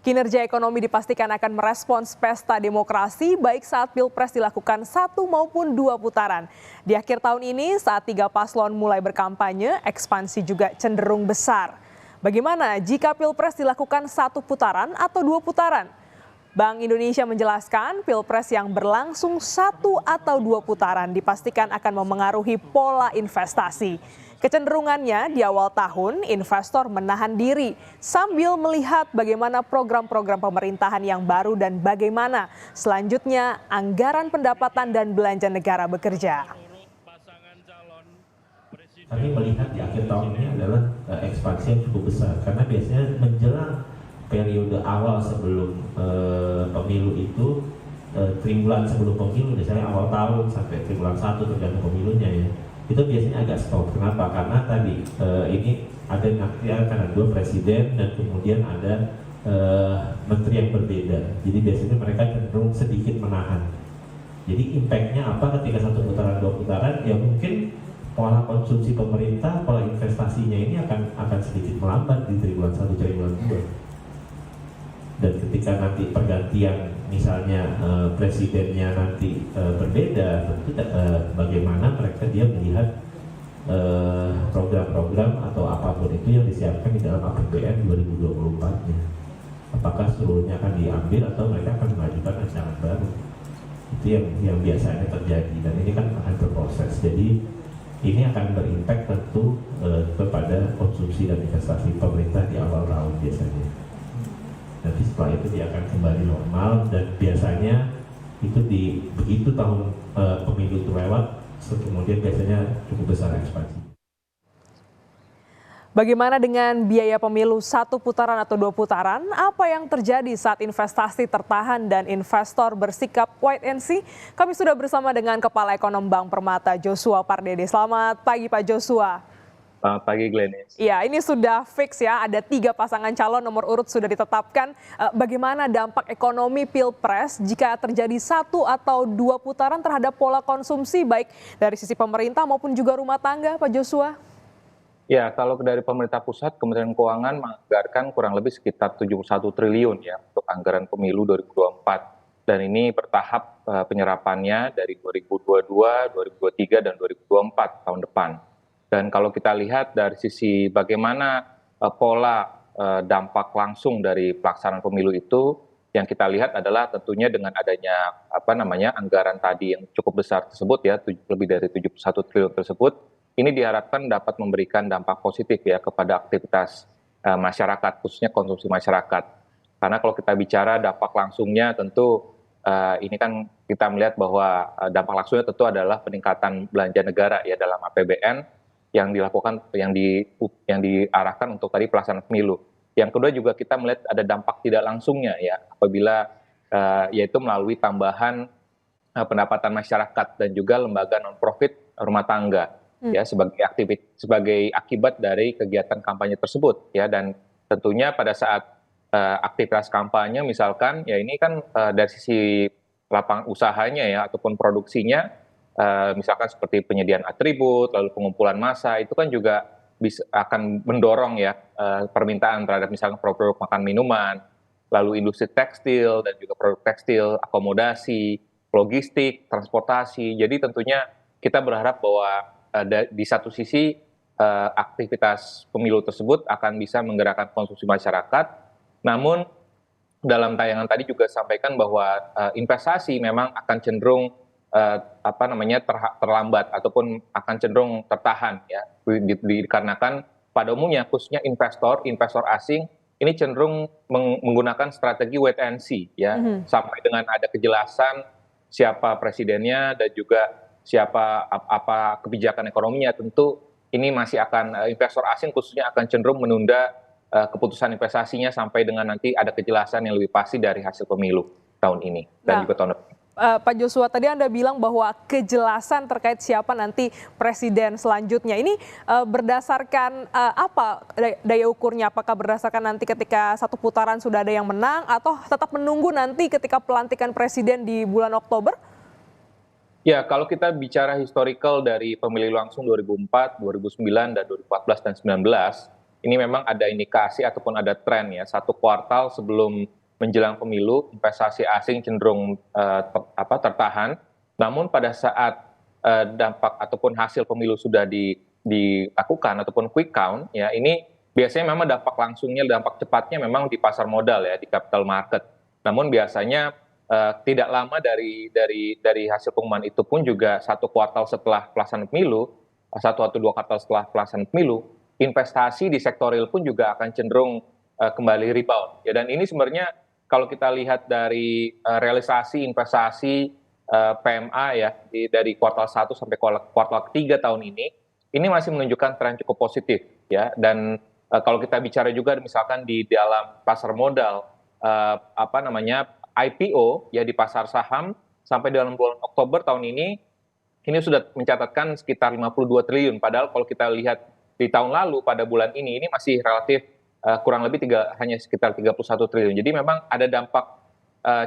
Kinerja ekonomi dipastikan akan merespons pesta demokrasi baik saat Pilpres dilakukan 1 maupun 2 putaran. Di akhir tahun ini saat 3 paslon mulai berkampanye, ekspansi juga cenderung besar. Bagaimana jika Pilpres dilakukan 1 putaran atau 2 putaran? Bank Indonesia menjelaskan Pilpres yang berlangsung 1 atau 2 putaran dipastikan akan memengaruhi pola investasi. Kecenderungannya di awal tahun investor menahan diri sambil melihat bagaimana program-program pemerintahan yang baru dan bagaimana selanjutnya anggaran pendapatan dan belanja negara bekerja. Kami melihat di akhir tahun ini adalah ekspansi yang cukup besar karena biasanya menjelang periode awal sebelum pemilu itu triwulan sebelum pemilu, misalnya awal tahun sampai triwulan 1 tergantung pemilunya ya, itu biasanya agak stop. Kenapa? Karena tadi ini ada nanti akan ada 2 presiden dan kemudian ada menteri yang berbeda. Jadi biasanya mereka cenderung sedikit menahan. Jadi impactnya apa ketika 1 putaran 2 putaran? Ya mungkin pola konsumsi pemerintah, pola investasinya ini akan sedikit melambat di triwulan 1, triwulan 2. Dan ketika nanti pergantian misalnya presidennya nanti berbeda, tentu bagaimana dia melihat program-program atau apapun itu yang disiapkan di dalam APBN 2024-nya. Apakah seluruhnya akan diambil atau mereka akan mengajukan rancangan baru. Itu yang biasanya terjadi dan ini kan akan berproses. Jadi ini akan berimpact tentu kepada konsumsi dan investasi pemerintah di awal tahun biasanya. Nanti setelah itu dia akan kembali normal dan biasanya itu begitu tahun pemilu itu lewat, kemudian biasanya cukup besar ekspansi. Bagaimana dengan biaya pemilu 1 putaran atau 2 putaran? Apa yang terjadi saat investasi tertahan dan investor bersikap wait and see? Kami sudah bersama dengan Kepala Ekonom Bank Permata, Joshua Pardede. Selamat pagi Pak Joshua. Selamat pagi Glenis. Ya, ini sudah fix ya, ada 3 pasangan calon nomor urut sudah ditetapkan. Bagaimana dampak ekonomi Pilpres jika terjadi 1 atau 2 putaran terhadap pola konsumsi baik dari sisi pemerintah maupun juga rumah tangga, Pak Joshua? Ya, kalau dari pemerintah pusat, Kementerian Keuangan menganggarkan kurang lebih sekitar 71 triliun ya untuk anggaran pemilu 2024. Dan ini bertahap penyerapannya dari 2022, 2023, dan 2024 tahun depan. Dan kalau kita lihat dari sisi bagaimana pola dampak langsung dari pelaksanaan pemilu itu, yang kita lihat adalah tentunya dengan adanya anggaran tadi yang cukup besar tersebut ya, lebih dari 71 triliun tersebut, ini diharapkan dapat memberikan dampak positif ya kepada aktivitas masyarakat, khususnya konsumsi masyarakat. Karena kalau kita bicara dampak langsungnya tentu ini kan kita melihat bahwa dampak langsungnya tentu adalah peningkatan belanja negara ya dalam APBN yang dilakukan yang diarahkan untuk tadi pelaksanaan pemilu. Yang kedua juga kita melihat ada dampak tidak langsungnya ya apabila yaitu melalui tambahan pendapatan masyarakat dan juga lembaga non-profit rumah tangga ya sebagai akibat dari kegiatan kampanye tersebut ya. Dan tentunya pada saat aktivitas kampanye misalkan ya ini kan dari sisi lapangan usahanya ya ataupun produksinya, misalkan seperti penyediaan atribut, lalu pengumpulan massa, itu kan juga akan mendorong ya permintaan terhadap misalkan produk makan minuman, lalu industri tekstil dan juga produk tekstil, akomodasi, logistik, transportasi. Jadi tentunya kita berharap bahwa di satu sisi aktivitas pemilu tersebut akan bisa menggerakkan konsumsi masyarakat, namun dalam tayangan tadi juga sampaikan bahwa investasi memang akan cenderung terlambat ataupun akan cenderung tertahan ya, dikarenakan pada umumnya khususnya investor asing ini cenderung menggunakan strategi wait and see ya, sampai dengan ada kejelasan siapa presidennya dan juga apa kebijakan ekonominya. Tentu ini masih akan investor asing khususnya akan cenderung menunda keputusan investasinya sampai dengan nanti ada kejelasan yang lebih pasti dari hasil pemilu tahun ini dan juga tahun depan. Pak Joshua, tadi Anda bilang bahwa kejelasan terkait siapa nanti presiden selanjutnya ini berdasarkan apa daya ukurnya? Apakah berdasarkan nanti ketika 1 putaran sudah ada yang menang atau tetap menunggu nanti ketika pelantikan presiden di bulan Oktober? Ya, kalau kita bicara historical dari pemilu langsung 2004, 2009, dan 2014 dan 2019, ini memang ada indikasi ataupun ada tren ya, satu kuartal sebelum menjelang pemilu investasi asing cenderung tertahan, namun pada saat dampak ataupun hasil pemilu sudah dilakukan ataupun quick count ya, ini biasanya memang dampak langsungnya, dampak cepatnya memang di pasar modal ya, di capital market. Namun biasanya tidak lama dari hasil pengumuman itu pun juga satu kuartal setelah pelaksanaan pemilu, satu atau dua kuartal setelah pelaksanaan pemilu, investasi di sektor real pun juga akan cenderung kembali rebound. Ya, dan ini sebenarnya kalau kita lihat dari realisasi investasi PMA ya dari kuartal 1 sampai kuartal ketiga tahun ini masih menunjukkan tren cukup positif ya. Dan kalau kita bicara juga misalkan di dalam pasar modal IPO ya di pasar saham sampai dalam bulan Oktober tahun ini sudah mencatatkan sekitar 52 triliun. Padahal kalau kita lihat di tahun lalu pada bulan ini masih relatif kurang lebih hanya sekitar 31 triliun. Jadi memang ada dampak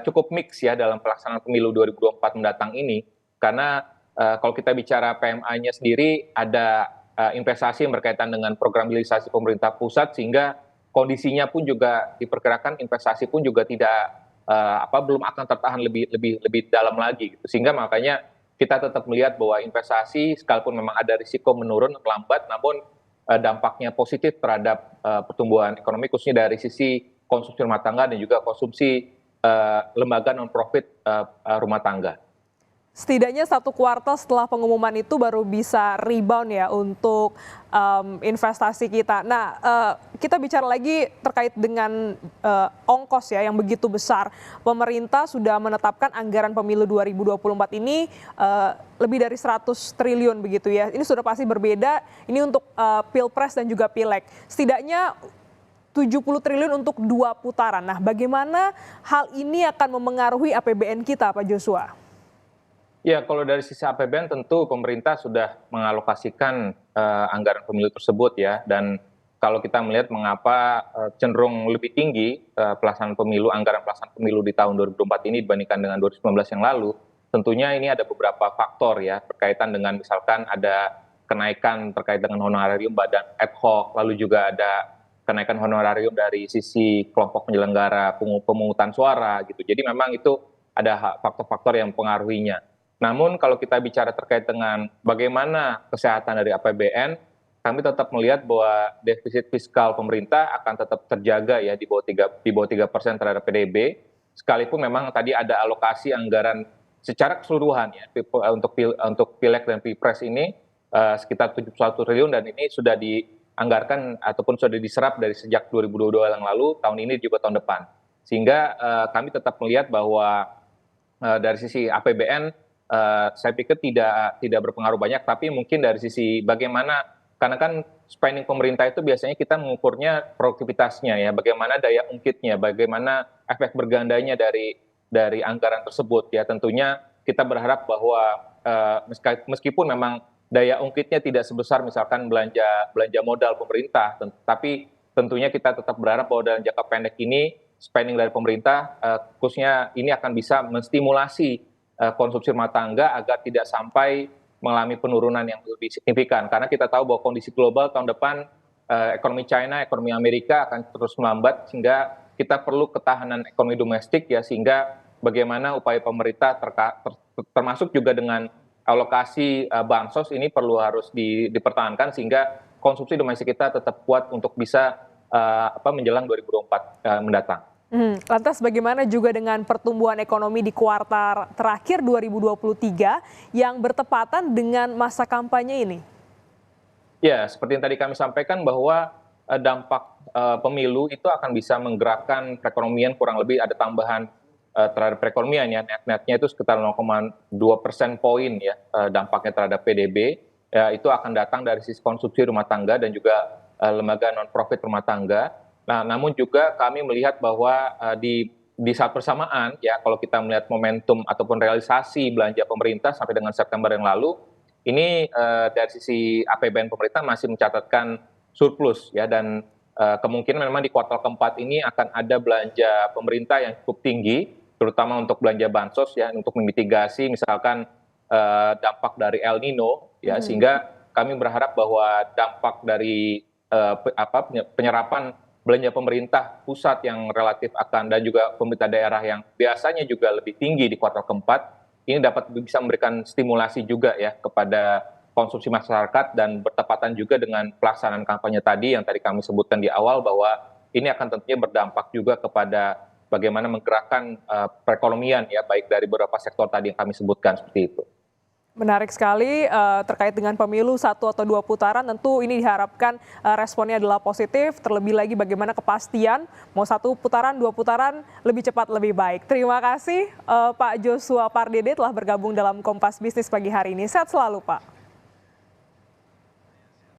cukup mix ya dalam pelaksanaan pemilu 2024 mendatang ini. Karena kalau kita bicara PMA-nya sendiri ada investasi yang berkaitan dengan program hilirisasi pemerintah pusat, sehingga kondisinya pun juga diperkirakan investasi pun juga tidak belum akan tertahan lebih dalam lagi gitu. Sehingga makanya kita tetap melihat bahwa investasi sekalipun memang ada risiko menurun melambat, namun dampaknya positif terhadap pertumbuhan ekonomi khususnya dari sisi konsumsi rumah tangga dan juga konsumsi lembaga non profit rumah tangga. Setidaknya satu kuartal setelah pengumuman itu baru bisa rebound ya untuk investasi kita. Nah, kita bicara lagi terkait dengan ongkos ya yang begitu besar. Pemerintah sudah menetapkan anggaran pemilu 2024 ini lebih dari 100 triliun begitu ya. Ini sudah pasti berbeda, ini untuk Pilpres dan juga Pileg. Setidaknya 70 triliun untuk 2 putaran. Nah, bagaimana hal ini akan memengaruhi APBN kita, Pak Joshua? Ya, kalau dari sisi APBN tentu pemerintah sudah mengalokasikan anggaran pemilu tersebut ya. Dan kalau kita melihat mengapa cenderung lebih tinggi anggaran pelaksanaan pemilu di tahun 2024 ini dibandingkan dengan 2019 yang lalu, tentunya ini ada beberapa faktor ya berkaitan dengan misalkan ada kenaikan terkait dengan honorarium badan ad hoc, lalu juga ada kenaikan honorarium dari sisi kelompok penyelenggara pemungutan suara gitu. Jadi memang itu ada faktor-faktor yang mempengaruhinya. Namun kalau kita bicara terkait dengan bagaimana kesehatan dari APBN, kami tetap melihat bahwa defisit fiskal pemerintah akan tetap terjaga ya di bawah 3% terhadap PDB, sekalipun memang tadi ada alokasi anggaran secara keseluruhan ya untuk Pileg dan Pilpres ini sekitar 71 triliun, dan ini sudah dianggarkan ataupun sudah diserap dari sejak 2022 yang lalu, tahun ini juga tahun depan. Sehingga kami tetap melihat bahwa dari sisi APBN saya pikir tidak berpengaruh banyak, tapi mungkin dari sisi bagaimana, karena kan spending pemerintah itu biasanya kita mengukurnya produktivitasnya ya, bagaimana daya ungkitnya, bagaimana efek bergandanya dari anggaran tersebut ya. Tentunya kita berharap bahwa meskipun memang daya ungkitnya tidak sebesar misalkan belanja modal pemerintah, tapi tentunya kita tetap berharap bahwa dalam jangka pendek ini spending dari pemerintah khususnya ini akan bisa menstimulasi konsumsi rumah tangga agar tidak sampai mengalami penurunan yang lebih signifikan. Karena kita tahu bahwa kondisi global tahun depan ekonomi China, ekonomi Amerika akan terus melambat, sehingga kita perlu ketahanan ekonomi domestik ya, sehingga bagaimana upaya pemerintah termasuk juga dengan alokasi bansos ini harus dipertahankan sehingga konsumsi domestik kita tetap kuat untuk bisa menjelang 2024 mendatang. Lantas bagaimana juga dengan pertumbuhan ekonomi di kuartal terakhir 2023 yang bertepatan dengan masa kampanye ini? Ya, seperti yang tadi kami sampaikan bahwa dampak pemilu itu akan bisa menggerakkan perekonomian, kurang lebih ada tambahan terhadap perekonomian ya, net-netnya itu sekitar 0,2% poin ya dampaknya terhadap PDB. Ya, itu akan datang dari sisi konsumsi rumah tangga dan juga lembaga non-profit rumah tangga. Nah, namun juga kami melihat bahwa di saat bersamaan ya, kalau kita melihat momentum ataupun realisasi belanja pemerintah sampai dengan September yang lalu, ini dari sisi APBN pemerintah masih mencatatkan surplus ya, dan kemungkinan memang di kuartal keempat ini akan ada belanja pemerintah yang cukup tinggi, terutama untuk belanja bansos ya, untuk memitigasi misalkan dampak dari El Nino ya, sehingga kami berharap bahwa dampak dari penyerapan belanja pemerintah pusat yang relatif akan dan juga pemerintah daerah yang biasanya juga lebih tinggi di kuartal keempat, ini dapat bisa memberikan stimulasi juga ya kepada konsumsi masyarakat dan bertepatan juga dengan pelaksanaan kampanye tadi yang tadi kami sebutkan di awal bahwa ini akan tentunya berdampak juga kepada bagaimana menggerakkan perekonomian ya baik dari beberapa sektor tadi yang kami sebutkan seperti itu. Menarik sekali terkait dengan pemilu 1 atau 2 putaran, tentu ini diharapkan responnya adalah positif, terlebih lagi bagaimana kepastian mau 1 putaran, 2 putaran lebih cepat lebih baik. Terima kasih Pak Joshua Pardede telah bergabung dalam Kompas Bisnis pagi hari ini. Sehat selalu Pak.